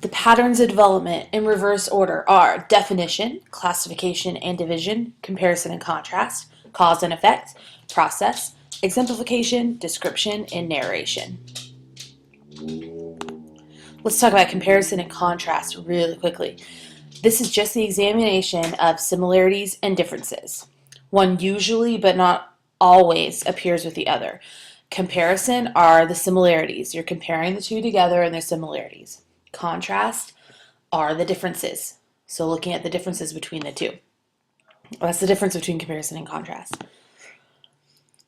The patterns of development in reverse order are definition, classification and division, comparison and contrast, cause and effect, process, exemplification, description, and narration. Let's talk about comparison and contrast really quickly. This is just the examination of similarities and differences. One usually, but not always, appears with the other. Comparison are the similarities. You're comparing the two together and their similarities. Contrast are the differences. So looking at the differences between the two. That's the difference between comparison and contrast.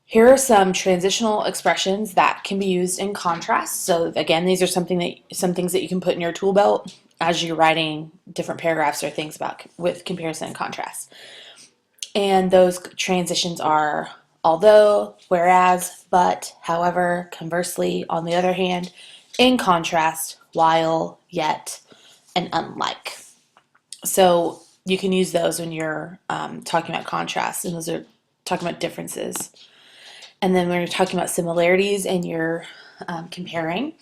Here are some transitional expressions that can be used in contrast. So again, these are some things that you can put in your tool belt as you're writing different paragraphs or things about with comparison and contrast. And those transitions are although, whereas, but, however, conversely, on the other hand, in contrast, while, yet, and unlike. So you can use those when you're talking about contrast, and those are talking about differences. And then when you're talking about similarities and you're comparing,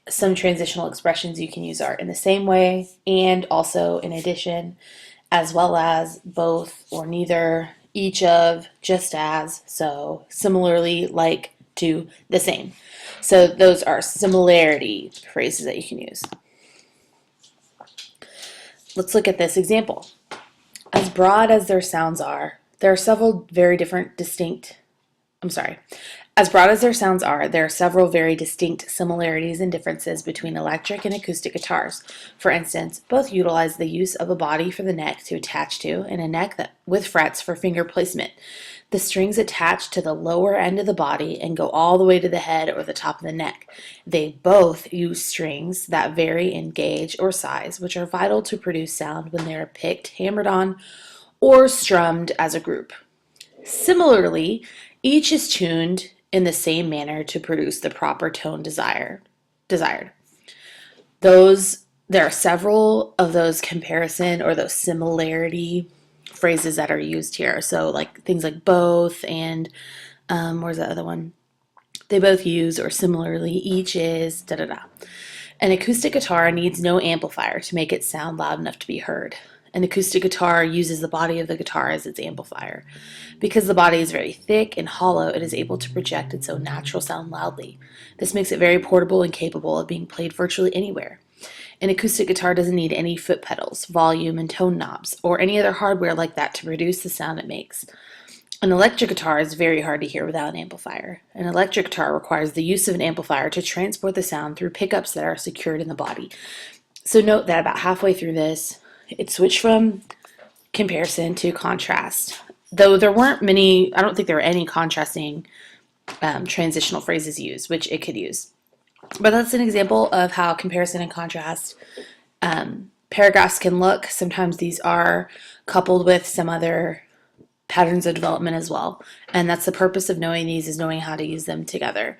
some transitional expressions you can use are in the same way, and also in addition, as well as, both or neither, each of, just as, so, similarly, like, to, the same. So those are similarity phrases that you can use. Let's look at this example. As broad as their sounds are, there are several very distinct similarities and differences between electric and acoustic guitars. For instance, both utilize the use of a body for the neck to attach to and a neck with frets for finger placement. The strings attach to the lower end of the body and go all the way to the head or the top of the neck. They both use strings that vary in gauge or size, which are vital to produce sound when they are picked, hammered on, or strummed as a group. Similarly, each is tuned in the same manner to produce the proper tone desired. There are several of those comparison or those similarity phrases that are used here. So like things like both and where's the other one? They both use, or similarly, each is, da da da. An acoustic guitar needs no amplifier to make it sound loud enough to be heard. An acoustic guitar uses the body of the guitar as its amplifier. Because the body is very thick and hollow, it is able to project its own natural sound loudly. This makes it very portable and capable of being played virtually anywhere. An acoustic guitar doesn't need any foot pedals, volume and tone knobs, or any other hardware like that to produce the sound it makes. An electric guitar is very hard to hear without an amplifier. An electric guitar requires the use of an amplifier to transport the sound through pickups that are secured in the body. So note that about halfway through this, it switched from comparison to contrast. Though there weren't many, I don't think there were any contrasting transitional phrases used, which it could use. But that's an example of how comparison and contrast paragraphs can look. Sometimes these are coupled with some other patterns of development as well. And that's the purpose of knowing these, is knowing how to use them together.